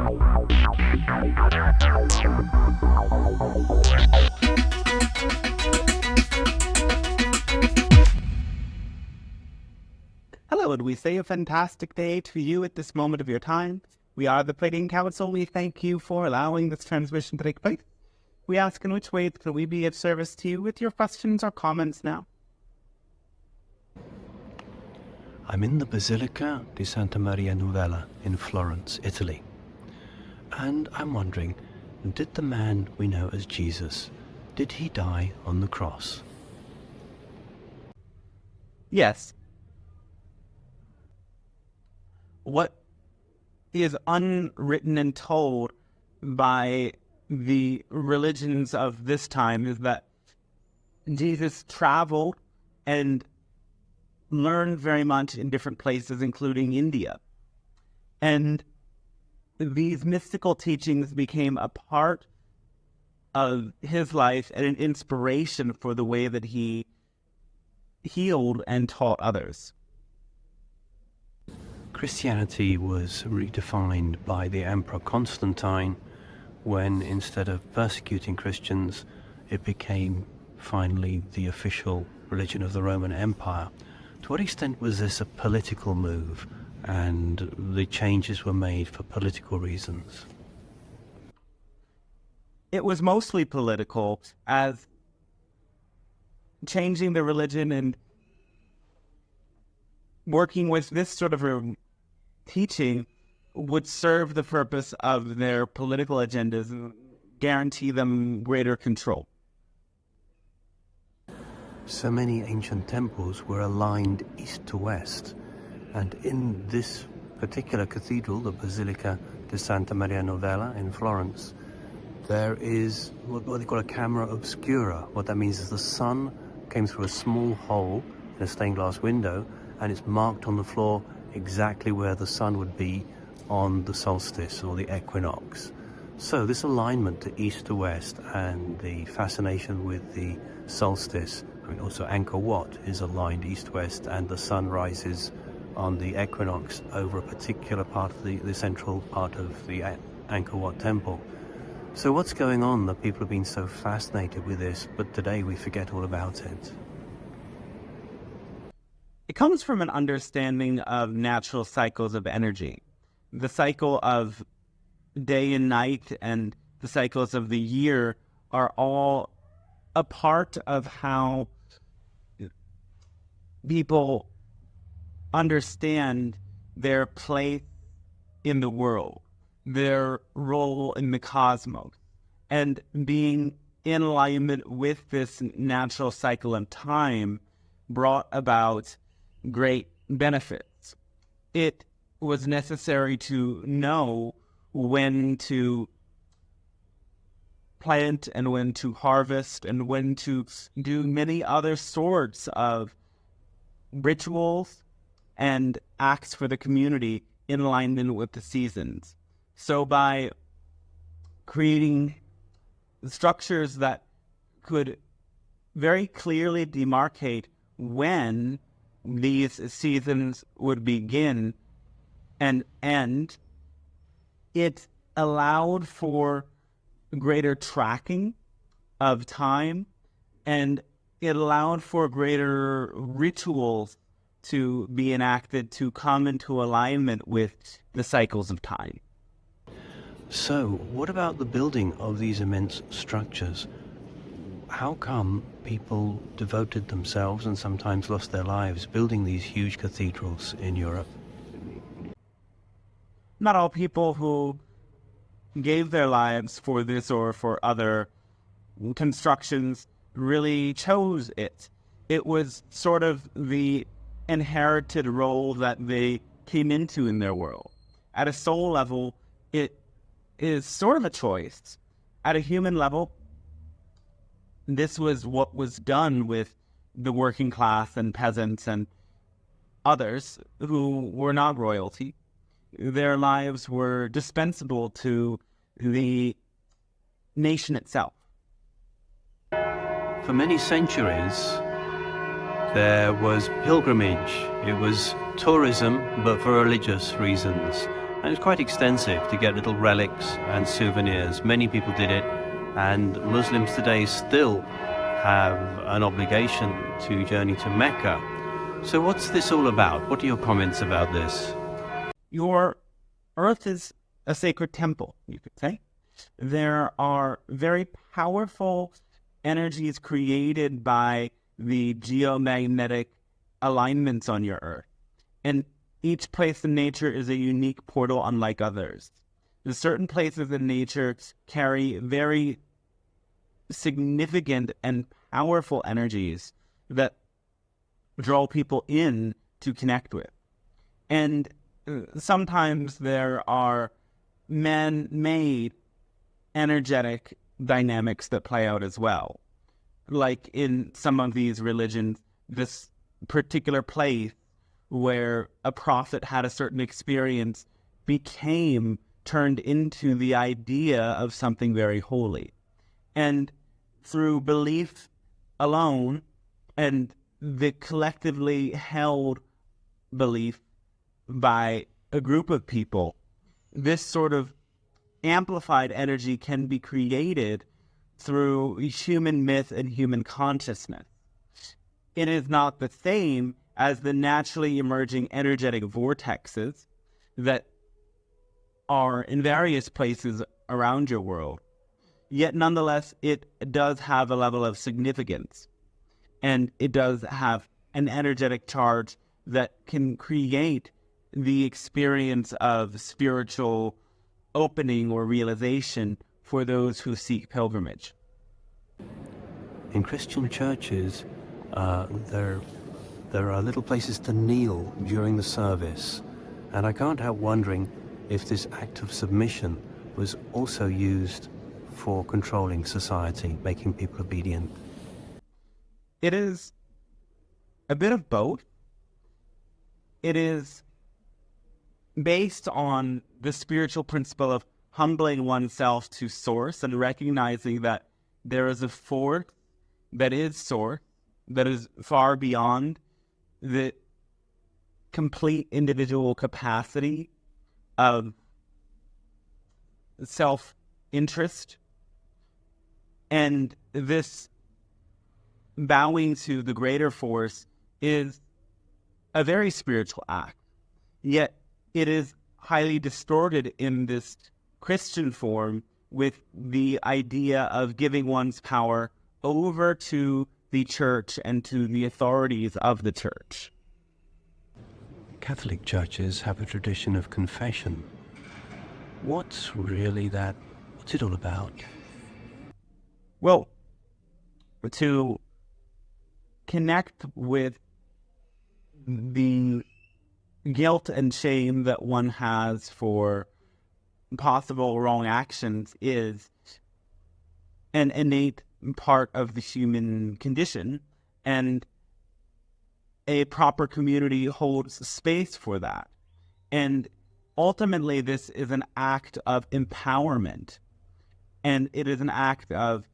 Hello, and we say a fantastic day to you at this moment of your time. We are the Palladian Council. We thank you for allowing this transmission to take place. We ask in which ways can we be of service to you with your questions or comments now? I'm in the Basilica di Santa Maria Novella in Florence, Italy. And I'm wondering, did the man we know as Jesus, did he die on the cross? Yes. What is unwritten and told by the religions of this time is that Jesus traveled and learned very much in different places, including India. And these mystical teachings became a part of his life and an inspiration for the way that he healed and taught others. Christianity was redefined by the Emperor Constantine when, instead of persecuting Christians, it became finally the official religion of the Roman Empire. To what extent was this a political move, and the changes were made for political reasons? It was mostly political, as changing the religion and working with this sort of teaching would serve the purpose of their political agendas and guarantee them greater control. So many ancient temples were aligned east to west, and in this particular cathedral, the Basilica di Santa Maria Novella in Florence, there is what they call a camera obscura. What that means is the sun came through a small hole in a stained glass window, and it's marked on the floor exactly where the sun would be on the solstice or the equinox. So this alignment to east to west and the fascination with the solstice, I mean also Angkor Wat is aligned east-west, and the sun rises on the equinox over a particular part of the central part of the Angkor Wat temple. So what's going on that people have been so fascinated with this, but today we forget all about it? It comes from an understanding of natural cycles of energy. The cycle of day and night and the cycles of the year are all a part of how people understand their place in the world, their role in the cosmos, and being in alignment with this natural cycle of time brought about great benefits. It was necessary to know when to plant and when to harvest and when to do many other sorts of rituals and acts for the community in alignment with the seasons. So by creating structures that could very clearly demarcate when these seasons would begin and end, it allowed for greater tracking of time, and it allowed for greater rituals to be enacted to come into alignment with the cycles of time. So what about the building of these immense structures? How come people devoted themselves and sometimes lost their lives building these huge cathedrals in Europe? Not all people who gave their lives for this or for other constructions really chose it. It was sort of the inherited role that they came into in their world. At a soul level, it is sort of a choice. At a human level, this was what was done with the working class and peasants and others who were not royalty. Their lives were dispensable to the nation itself. For many centuries, there was pilgrimage. It was tourism, but for religious reasons. And it's quite extensive to get little relics and souvenirs. Many people did it, and Muslims today still have an obligation to journey to Mecca. So what's this all about? What are your comments about this? Your Earth is a sacred temple, you could say. There are very powerful energies created by the geomagnetic alignments on your Earth. And each place in nature is a unique portal unlike others. There's certain places in nature carry very significant and powerful energies that draw people in to connect with. And sometimes there are man-made energetic dynamics that play out as well. Like in some of these religions, this particular place where a prophet had a certain experience became turned into the idea of something very holy. And through belief alone and the collectively held belief by a group of people, this sort of amplified energy can be created through human myth and human consciousness. It is not the same as the naturally emerging energetic vortexes that are in various places around your world. Yet nonetheless, it does have a level of significance, and it does have an energetic charge that can create the experience of spiritual opening or realization for those who seek pilgrimage. In Christian churches, there are little places to kneel during the service, and I can't help wondering if this act of submission was also used for controlling society, making people obedient. It is a bit of both. It is based on the spiritual principle of humbling oneself to source and recognizing that there is a force that is source, that is far beyond the complete individual capacity of self-interest. And this bowing to the greater force is a very spiritual act. Yet it is highly distorted in this Christian form with the idea of giving one's power over to the church and to the authorities of the church. Catholic churches have a tradition of confession. What's it all about? Well, to connect with the guilt and shame that one has for possible wrong actions is an innate part of the human condition, and a proper community holds space for that. And ultimately, this is an act of empowerment, and it is an act of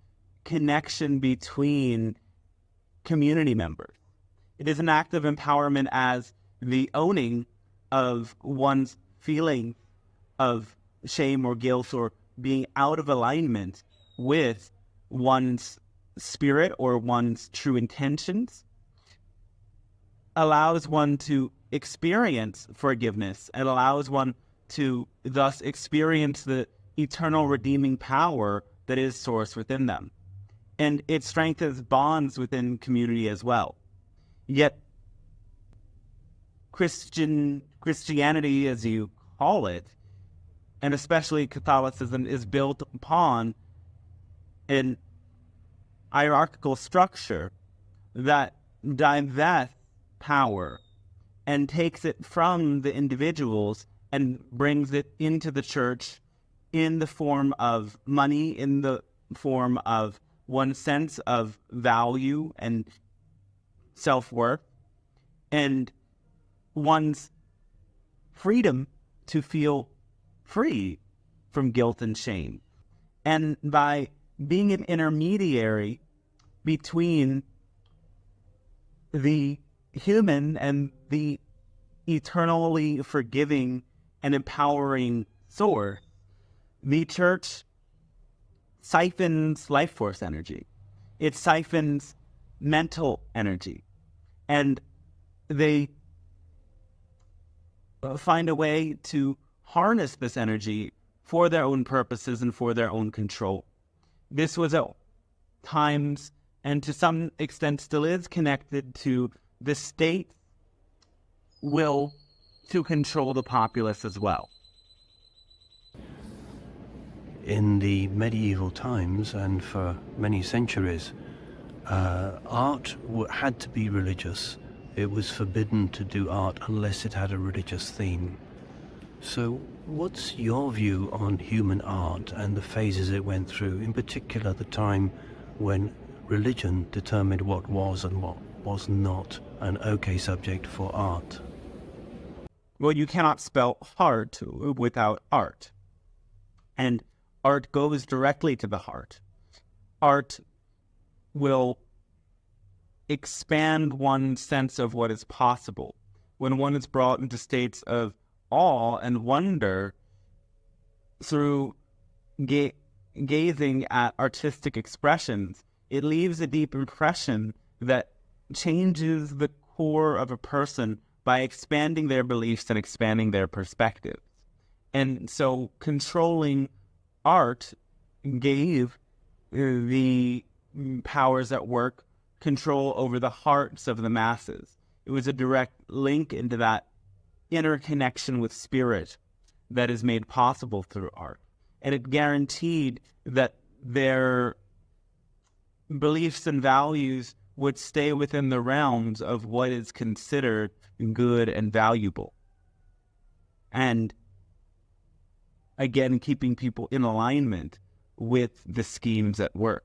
connection between community members. It is an act of empowerment as the owning of one's feeling of shame or guilt or being out of alignment with one's spirit or one's true intentions allows one to experience forgiveness and allows one to thus experience the eternal redeeming power that is sourced within them. And it strengthens bonds within community as well. Yet Christianity, as you call it, and especially Catholicism, is built upon an hierarchical structure that divests power and takes it from the individuals and brings it into the church in the form of money, in the form of one's sense of value and self-worth, and one's freedom to feel free from guilt and shame. And by being an intermediary between the human and the eternally forgiving and empowering source, the church siphons life force energy. It siphons mental energy. And they find a way to harness this energy for their own purposes and for their own control. This was at times, and to some extent still is, connected to the state's will to control the populace as well. In the medieval times and for many centuries, art had to be religious. It was forbidden to do art unless it had a religious theme. So what's your view on human art and the phases it went through, in particular the time when religion determined what was and what was not an okay subject for art? Well, you cannot spell heart without art. And art goes directly to the heart. Art will expand one's sense of what is possible. When one is brought into states of awe and wonder through gazing at artistic expressions, it leaves a deep impression that changes the core of a person by expanding their beliefs and expanding their perspectives. And so controlling art gave the powers at work control over the hearts of the masses. It was a direct link into that inner connection with spirit that is made possible through art. And it guaranteed that their beliefs and values would stay within the realms of what is considered good and valuable. And again, keeping people in alignment with the schemes at work.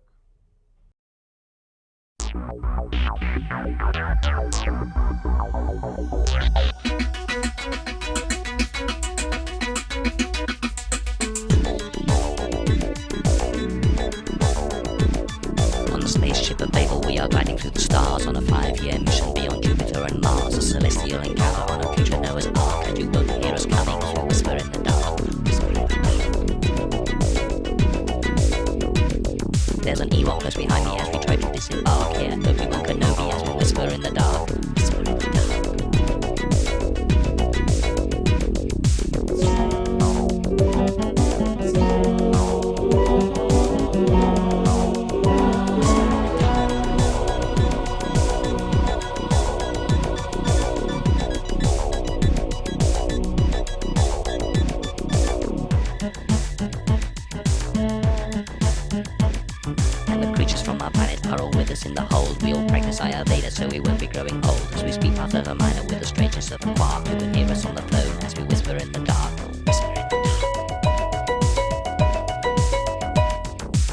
On the spaceship of Babel, we are gliding through the stars on a 5-year mission beyond Jupiter and Mars, a celestial encounter on a future Noah's Ark, and you won't hear us coming as we whisper in the dark. There's an Ewok behind me as we try to disembark here. Obi-Wan Kenobi as we whisper in the dark. Whisper in the dark. In the hold, we all practice Ayurveda so we won't be growing old. As we speak Arthur Hermina with the strangeness of a quark, you can hear us on the phone as we whisper in the dark. Whisper in the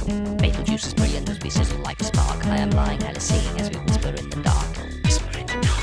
dark. Betelgeuse is brilliant as we sizzle like a spark. I am lying, Alice singing as we whisper in the dark. Whisper in the dark.